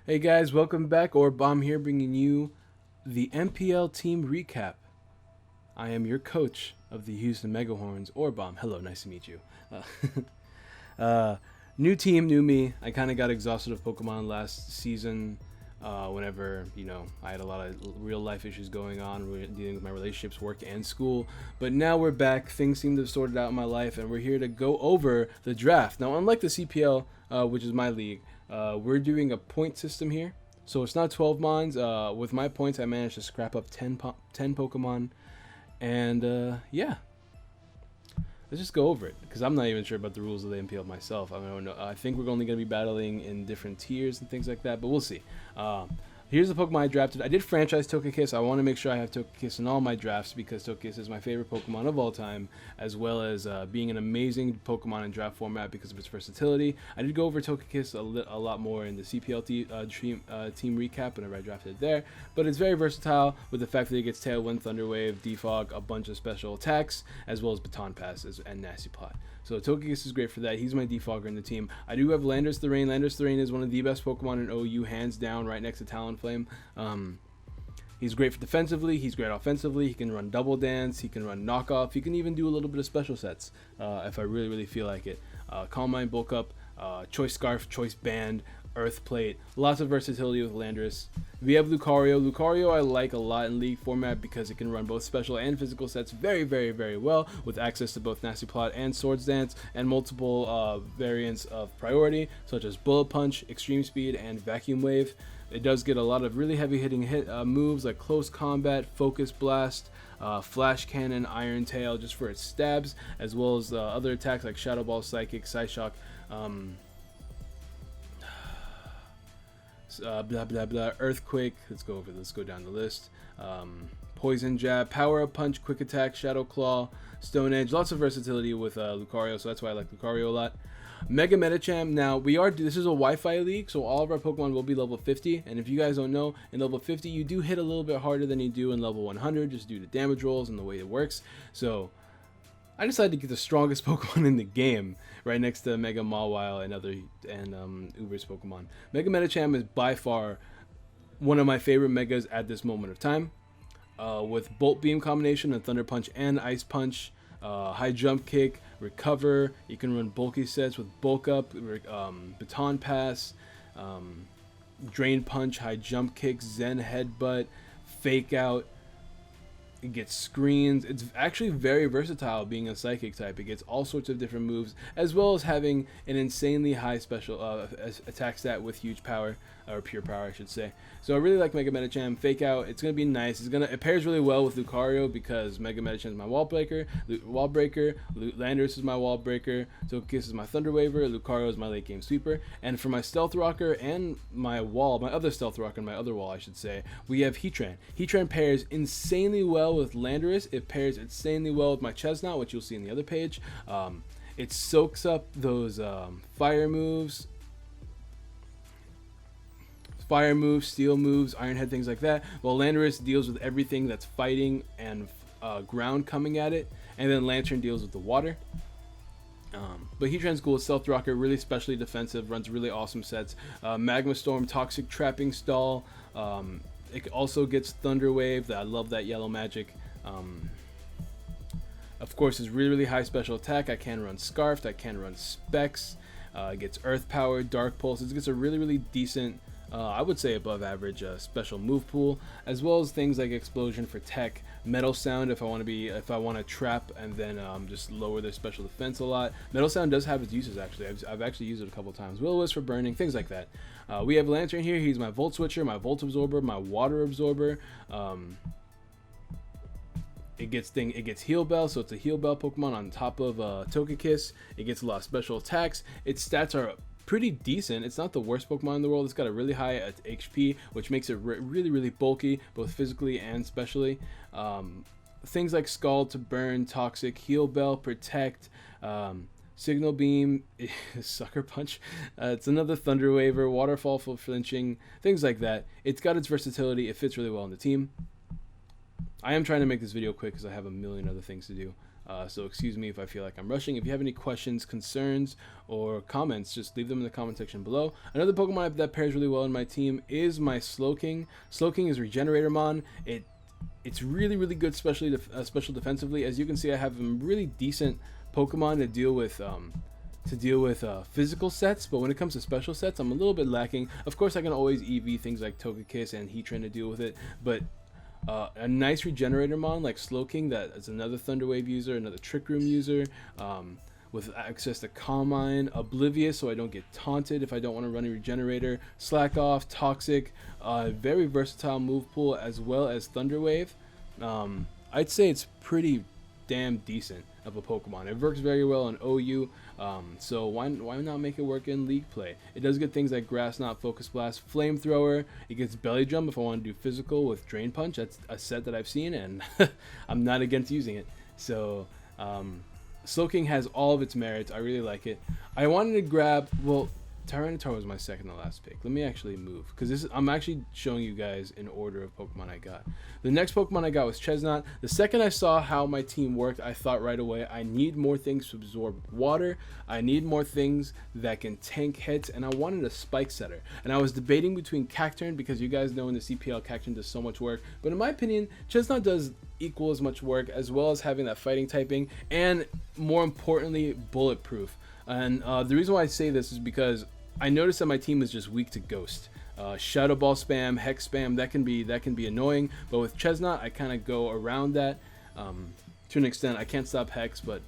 Hey guys, welcome back. Bomb here, bringing you the MPL team recap. I am your coach of the Houston Megahorns, Bomb. Hello, nice to meet you. Uh, New team, new me. I kind of got exhausted of Pokemon last season. Whenever I had a lot of real life issues going on, dealing with my relationships, work, and school. But now we're back. Things seem to have sorted out in my life, and we're here to go over the draft. Now, unlike the CPL, which is my league, we're doing a point system here. So it's not 12 mons. With my points, I managed to scrap up 10 Pokemon. And yeah, let's just go over it, because I'm not even sure about the rules of the MPL myself. I don't know. I think we're only going to be battling in different tiers and things like that, but we'll see. Here's the Pokemon I drafted. I did franchise Togekiss. I want to make sure I have Togekiss in all my drafts, because Togekiss is my favorite Pokemon of all time, as well as being an amazing Pokemon in draft format because of its versatility. I did go over Togekiss a lot more in the CPL team recap whenever I drafted it there, but it's very versatile with the fact that it gets Tailwind, Thunder Wave, Defog, a bunch of special attacks, as well as Baton Passes and Nasty Plot. So Togekiss is great for that. He's my defogger in the team. I do have Landorus the Rain. Landorus the Rain is one of the best Pokemon in OU, hands down, right next to Talonflame. He's great for defensively. He's great offensively. He can run Double Dance. He can run Knockoff. He can even do a little bit of special sets if I really feel like it. Calm Mind, Bulk Up, Choice Scarf, Choice Band, Earth Plate. Lots of versatility with Landorus. We have Lucario. Lucario I like a lot in League format because it can run both special and physical sets very well, with access to both Nasty Plot and Swords Dance, and multiple variants of priority, such as Bullet Punch, Extreme Speed, and Vacuum Wave. It does get a lot of really heavy hitting moves like Close Combat, Focus Blast, Flash Cannon, Iron Tail, just for its stabs, as well as other attacks like Shadow Ball, Psychic, Psyshock, Earthquake. Let's go down the list. Poison Jab, Power Up Punch, Quick Attack, Shadow Claw, Stone Edge. Lots of versatility with Lucario, so that's why I like Lucario a lot. Mega Medicham. Now this is a Wi-Fi league, so all of our Pokemon will be level 50. And if you guys don't know, in level 50 you do hit a little bit harder than you do in level 100, just due to damage rolls and the way it works. So I decided to get the strongest Pokemon in the game right next to Mega Mawile and Uber's Pokemon. Mega Medicham is by far one of my favorite Megas at this moment of time. With Bolt Beam combination and Thunder Punch and Ice Punch, high jump kick, recover. You can run bulky sets with Bulk Up, Baton Pass, Drain Punch, high jump kick, Zen Headbutt, Fake Out. It gets screens. It's actually very versatile being a psychic type. It gets all sorts of different moves, as well as having an insanely high special attack stat with huge power, or pure power I should say. So I really like Mega Medicham. Fake Out, it's gonna be nice. It pairs really well with Lucario because Mega Medicham is my wall breaker, Landorus is my wall breaker, Togekiss is my Thunder Waver, Lucario is my late game sweeper, and for my Stealth Rocker and my other Stealth Rocker and my other wall I should say, we have Heatran. Heatran pairs insanely well with Landorus. It pairs insanely well with my Chestnut, which you'll see in the other page. It soaks up those fire moves, steel moves, Iron Head, things like that, while Landorus deals with everything that's fighting and ground coming at it, and then Lantern deals with the water. But Heatran's cool. Stealth Rocker, really specially defensive, runs really awesome sets. Magma Storm, Toxic Trapping Stall. It also gets Thunder Wave. I love that yellow magic. Of course, it's really high special attack. I can run Scarfed. I can run Specs. It gets Earth Power, Dark Pulse. It gets a really decent, I would say above average special move pool, as well as things like Explosion for tech, Metal Sound if I want to trap and then just lower their special defense a lot. Metal Sound does have its uses actually. I've actually used it a couple times. Will-O-Wisp for burning, things like that. We have Lantern here. He's my Volt Switcher, my Volt Absorber, my Water Absorber. It gets Heal Bell, so it's a Heal Bell Pokemon on top of Togekiss. It gets a lot of special attacks. Its stats are pretty decent. It's not the worst Pokemon in the world. It's got a really high HP, which makes it really bulky, both physically and specially. Things like Scald to burn, Toxic, Heal Bell, Protect, Signal Beam, Sucker Punch. It's another Thunder Waver, Waterfall for flinching, things like that. It's got its versatility. It fits really well in the team. I am trying to make this video quick because I have a million other things to do. So excuse me if I feel like I'm rushing. If you have any questions, concerns, or comments, just leave them in the comment section below. Another Pokemon that pairs really well in my team is my Slowking. Slowking is Regenerator Mon. It's really, really good, especially special defensively. As you can see, I have some really decent Pokemon to deal with physical sets, but when it comes to special sets, I'm a little bit lacking. Of course, I can always EV things like Togekiss and Heatran to deal with it, but a nice Regenerator Mon like Slowking, that is another Thunder Wave user, another Trick Room user, with access to Calm Mind, Oblivious, so I don't get taunted if I don't want to run a Regenerator, Slack Off, Toxic, very versatile move pool, as well as Thunder Wave. I'd say it's pretty damn decent of a Pokemon. It works very well in OU, so why not make it work in League play? It does get things like Grass Knot, Focus Blast, Flamethrower. It gets Belly Drum if I want to do physical with Drain Punch. That's a set that I've seen, and I'm not against using it. So Slowking has all of its merits. I really like it. I wanted to grab, well, Tyranitar was my second to last pick. Let me actually move, because I'm actually showing you guys in order of Pokemon I got. The next Pokemon I got was Chesnaught. The second I saw how my team worked, I thought right away, I need more things to absorb water. I need more things that can tank hits, and I wanted a Spike Setter. And I was debating between Cacturn, because you guys know in the CPL, Cacturn does so much work. But in my opinion, Chesnaught does equal as much work, as well as having that fighting typing, and more importantly, bulletproof. And the reason why I say this is because I noticed that my team is just weak to Ghost. Shadow Ball spam, Hex spam, that can be annoying. But with Chesnaught, I kind of go around that to an extent. I can't stop Hex, but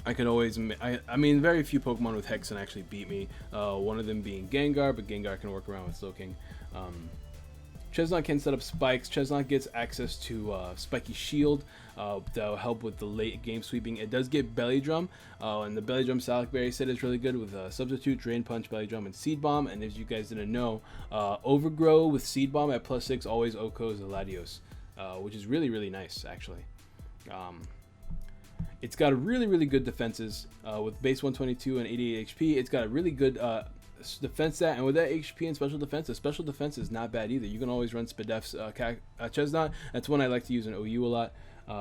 I could always. I mean, very few Pokemon with Hex can actually beat me. One of them being Gengar, but Gengar can work around with Slowking. Chesnaught can set up spikes. Chesnaught gets access to Spiky Shield that'll help with the late game sweeping. It does get Belly Drum, and the Belly Drum Salac Berry set is really good with Substitute, Drain Punch, Belly Drum, and Seed Bomb. And as you guys didn't know, Overgrow with Seed Bomb at +6 always OHKOs Latios, which is really, really nice, actually. It's got really, really good defenses with base 122 and 88 HP. It's got a really good defense stat, and with that HP and special defense, the special defense is not bad either. You can always run Spadef's Chesnaught. That's one I like to use in OU a lot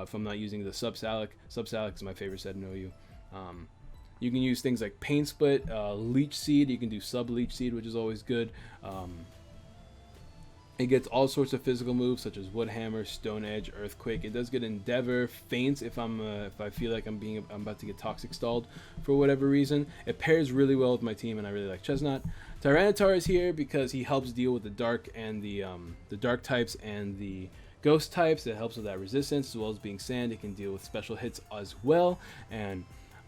if I'm not using the Sub-Salac. Sub-Salac is my favorite set in OU. You can use things like Pain Split, Leech Seed. You can do Sub-Leech Seed, which is always good. It gets all sorts of physical moves such as Wood Hammer, Stone Edge, Earthquake. It does get Endeavor, Feints if I feel like I'm about to get Toxic stalled for whatever reason. It pairs really well with my team, and I really like Chesnaught. Tyranitar is here because he helps deal with the dark and the dark types and the ghost types. It helps with that resistance, as well as being sand. It can deal with special hits as well. And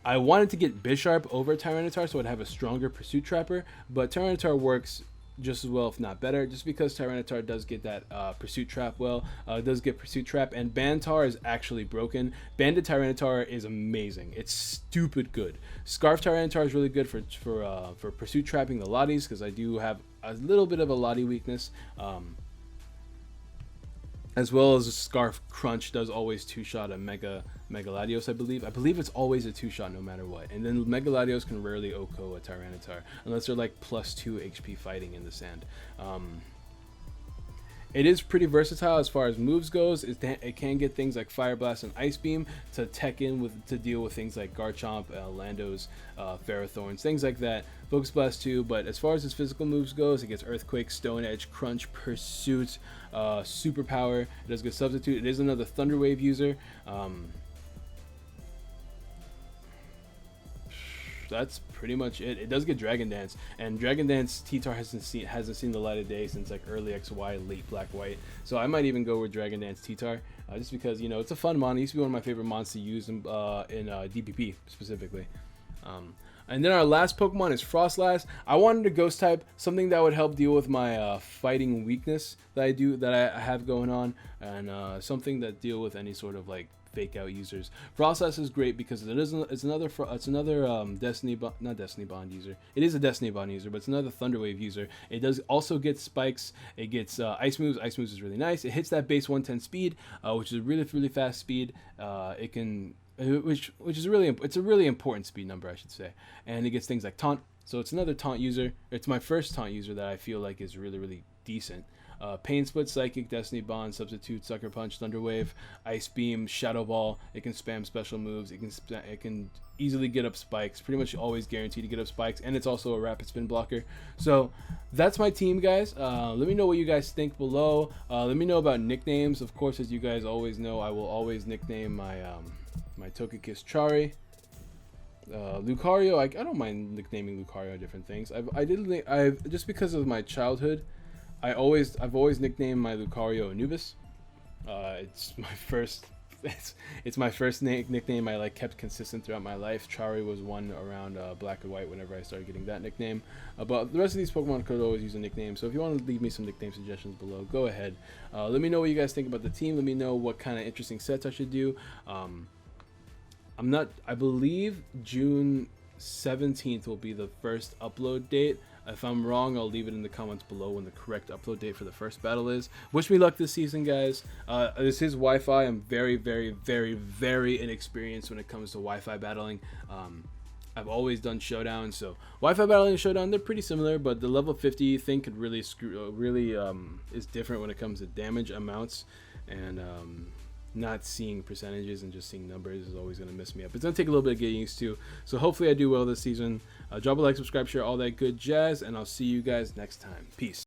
I wanted to get Bisharp over Tyranitar so I'd have a stronger Pursuit Trapper, but Tyranitar works just as well, if not better, just because Tyranitar does get that Pursuit Trap well. It does get Pursuit Trap, and Bantar is actually broken. Banded Tyranitar is amazing. It's stupid good. Scarf Tyranitar is really good for Pursuit Trapping the Lotties, because I do have a little bit of a Lottie weakness. As well as Scarf Crunch does always two-shot a Mega Latios, I believe. I believe it's always a two-shot no matter what. And then Mega Latios can rarely OHKO a Tyranitar, unless they're like +2 HP fighting in the sand. It is pretty versatile as far as moves goes. It can get things like Fire Blast and Ice Beam to tech in with to deal with things like Garchomp, Landos, Ferrothorns, things like that. Focus Blast too, but as far as its physical moves goes, it gets Earthquake, Stone Edge, Crunch, Pursuit, Superpower. It does get Substitute. It is another Thunder Wave user. That's pretty much it. It does get Dragon Dance, and Dragon Dance T-Tar hasn't seen the light of day since like early XY, late Black White. So I might even go with Dragon Dance T-Tar, just because, you know, it's a fun mon. It used to be one of my favorite mons to use in DPP specifically. And then our last Pokemon is Frostlass. I wanted a Ghost type, something that would help deal with my fighting weakness that I have going on, and something that deal with any sort of like fake out users. Frostlass is great because it's another Destiny Bond user. It is a Destiny Bond user, but it's another Thunder Wave user. It does also get spikes. It gets ice moves. Ice moves is really nice. It hits that base 110 speed, which is a really fast speed. It can, which is it's a really important speed number, I should say. And it gets things like Taunt, So it's another taunt user. It's my first taunt user that I feel like is really, really decent. Pain Split, Psychic, Destiny Bond, Substitute, Sucker Punch, Thunder Wave, Ice Beam, Shadow Ball. It can spam special moves. It can easily get up spikes. Pretty much always guaranteed to get up spikes, and it's also a rapid spin blocker. So that's my team, guys. Let me know what you guys think below. Let me know about nicknames. Of course, as you guys always know, I will always nickname my my Togekiss Chari. Lucario, I don't mind nicknaming Lucario different things. I've just because of my childhood, I've always nicknamed my Lucario Anubis. It's my first it's my first nickname I like kept consistent throughout my life. Chari was one around Black and White whenever I started getting that nickname. But the rest of these Pokemon could always use a nickname. So if you want to leave me some nickname suggestions below, go ahead. Let me know what you guys think about the team. Let me know what kind of interesting sets I should do. I believe June 17th will be the first upload date. If I'm wrong, I'll leave it in the comments below when the correct upload date for the first battle is. Wish me luck this season, guys. This is Wi-Fi. I'm very, very, very, very inexperienced when it comes to Wi-Fi battling. I've always done Showdown, so Wi-Fi battling and Showdown, they're pretty similar, but the level 50 thing could really is different when it comes to damage amounts, and not seeing percentages and just seeing numbers is always going to mess me up. It's going to take a little bit of getting used to. So hopefully I do well this season. Drop a like, subscribe, share, all that good jazz, and I'll see you guys next time. Peace.